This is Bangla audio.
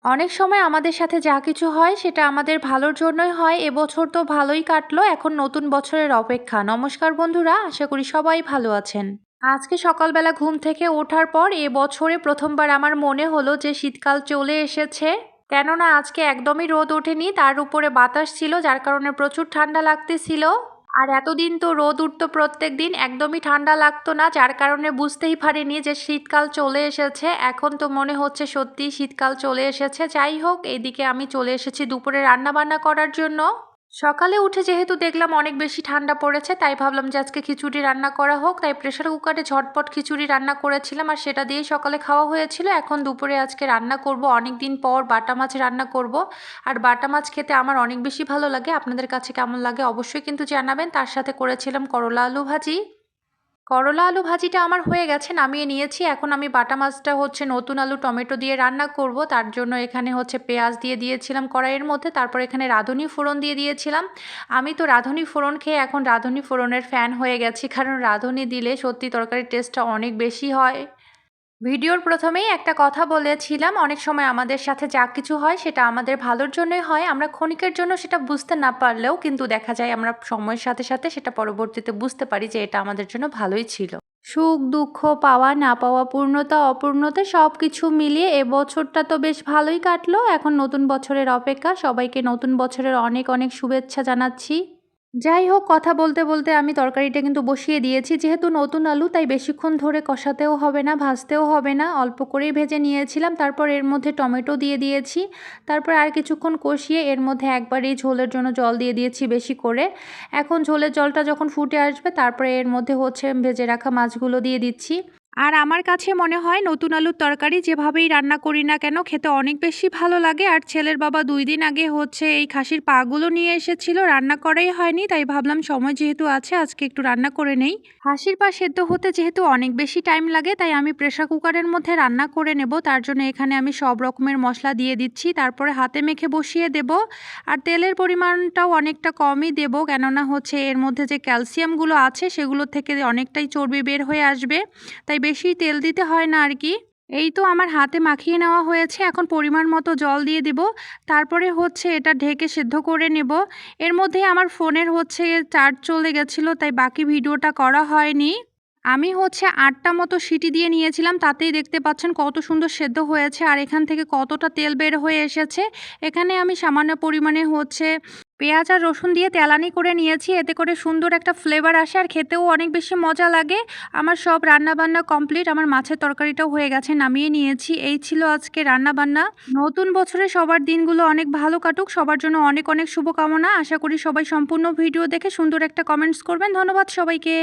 অনেক সময় আমাদের সাথে যা কিছু হয় সেটা আমাদের ভালোর জন্যই হয়। এবছর তো ভালোই কাটলো। এখন নতুন বছরের অপেক্ষা। নমস্কার বন্ধুরা, আশা করি সবাই ভালো আছেন। আজকে সকালবেলা ঘুম থেকে ওঠার পর এবছরে ১ম বার আমার মনে হলো যে শীতকাল চলে এসেছে। কেননা আজকে একদমই রোদ ওঠেনি, তার উপরে বাতাস ছিল যার কারণে প্রচুর ঠান্ডা লাগতেছিল। আর এতদিন তো রোদ উঠতো প্রত্যেকদিন, একদমই ঠান্ডা লাগতো না, যার কারণে বুঝতেই পারিনি যে শীতকাল চলে এসেছে। এখন তো মনে হচ্ছে সত্যিই শীতকাল চলে এসেছে। যাই হোক, এদিকে আমি চলে এসেছি দুপুরে রান্নাবান্না করার জন্য। সকালে উঠে যেহেতু দেখলাম অনেক বেশি ঠান্ডা পড়েছে, তাই ভাবলাম যে আজকে খিচুড়ি রান্না করা হোক। তাই প্রেসার কুকারে ঝটপট খিচুড়ি রান্না করেছিলাম আর সেটা দিয়েই সকালে খাওয়া হয়েছিল। এখন দুপুরে আজকে রান্না করব, অনেক দিন পর বাটা মাছ রান্না করব। আর বাটা মাছ খেতে আমার অনেক বেশি ভালো লাগে। আপনাদের কাছে কেমন লাগে অবশ্যই কিন্তু জানাবেন। তার সাথে করেছিলাম করলা আলু ভাজি। করলা আলু ভাজিটা আমার হয়ে গেছে, নামিয়ে নিয়েছি। এখন আমি বাটা মাছটা নতুন আলু টমেটো দিয়ে রান্না করব। তার জন্য এখানে পেঁয়াজ দিয়ে দিয়েছিলাম কড়াইয়ের মধ্যে। তারপর এখানে রাঁধুনি ফোড়ন দিয়ে দিয়েছিলাম। আমি তো রাঁধুনি ফোড়ন খেয়ে এখন রাঁধুনি ফোড়নের ফ্যান হয়ে গেছি, কারণ রাঁধুনি দিলে সত্যি তরকারির টেস্টটা অনেক বেশি হয়। ভিডিওর প্রথমেই একটা কথা বলেছিলাম, অনেক সময় আমাদের সাথে যা কিছু হয় সেটা আমাদের ভালোর জন্যই হয়। আমরা ক্ষণিকের জন্য সেটা বুঝতে না পারলেও কিন্তু দেখা যায় আমরা সময়ের সাথে সাথে সেটা পরবর্তীতে বুঝতে পারি যে এটা আমাদের জন্য ভালোই ছিল। সুখ দুঃখ, পাওয়া না পাওয়া, পূর্ণতা অপূর্ণতা সব কিছু মিলিয়ে এবছরটা তো বেশ ভালোই কাটলো। এখন নতুন বছরের অপেক্ষা। সবাইকে নতুন বছরের অনেক অনেক শুভেচ্ছা জানাচ্ছি। যাই হোক, কথা বলতে বলতে আমি তরকারিটা কিন্তু বসিয়ে দিয়েছি। যেহেতু নতুন আলু, তাই বেশিক্ষণ ধরে কষাতেও হবে না, ভাজতেও হবে না, অল্প করেই ভেজে নিয়েছিলাম। তারপর এর মধ্যে টমেটো দিয়ে দিয়েছি। তারপর আর কিছুক্ষণ কষিয়ে এর মধ্যে একবারেই ঝোলের জন্য জল দিয়ে দিয়েছি বেশি করে। এখন ঝোলের জলটা যখন ফুটে আসবে, তারপরে এর মধ্যে ভেজে রাখা মাছগুলো দিয়ে দিচ্ছি। আর আমার কাছে মনে হয় নতুন আলুর তরকারি যেভাবেই রান্না করি না কেন খেতে অনেক বেশি ভালো লাগে। আর ছেলের বাবা ২ দিন আগে এই খাসির পাগুলো নিয়ে এসেছিল, রান্না করাই হয়নি, তাই ভাবলাম সময় যেহেতু আছে আজকে একটু রান্না করে নেই। খাসির পা সেদ্ধ হতে যেহেতু অনেক বেশি টাইম লাগে, তাই আমি প্রেসার কুকারের মধ্যে রান্না করে নেব। তার জন্য এখানে আমি সব রকমের মশলা দিয়ে দিচ্ছি, তারপরে হাতে মেখে বসিয়ে দেব। আর তেলের পরিমাণটাও অনেকটা কমই দেব, কেননা এর মধ্যে যে ক্যালসিয়ামগুলো আছে সেগুলো থেকে অনেকটাই চর্বি বের হয়ে আসবে, তাই বেশি তেল দিতে হয় না আর কি। এই তো আমার হাতে মাখিয়ে নেওয়া হয়েছে। এখন পরিমাণ মতো জল দিয়ে দিব। তারপরে এটা ঢেকে সেদ্ধ করে নেব। এর মধ্যে আমার ফোনের চার্জ চলে গেছিলো, তাই বাকি ভিডিওটা করা হয়নি। আমি ৮টা মতো সিটি দিয়ে নিয়েছিলাম, তাতেই দেখতে পাচ্ছেন কত সুন্দর সেদ্ধ হয়েছে আর এখান থেকে কতটা তেল বের হয়ে এসেছে। এখানে আমি সামান্য পরিমাণে পেঁয়াজ আর রসুন দিয়ে তেলানি করে নিয়েছি, এতে করে সুন্দর একটা ফ্লেভার আসে আর খেতেও অনেক বেশি মজা লাগে। আমার সব রান্নাবান্না কমপ্লিট। আমার মাছের তরকারিটাও হয়ে গেছে, নামিয়ে নিয়েছি। এই ছিল আজকে রান্নাবান্না। নতুন বছরে সবার দিনগুলো অনেক ভালো কাটুক, সবার জন্য অনেক অনেক শুভকামনা। আশা করি সবাই সম্পূর্ণ ভিডিও দেখে সুন্দর একটা কমেন্টস করবেন। ধন্যবাদ সবাইকে।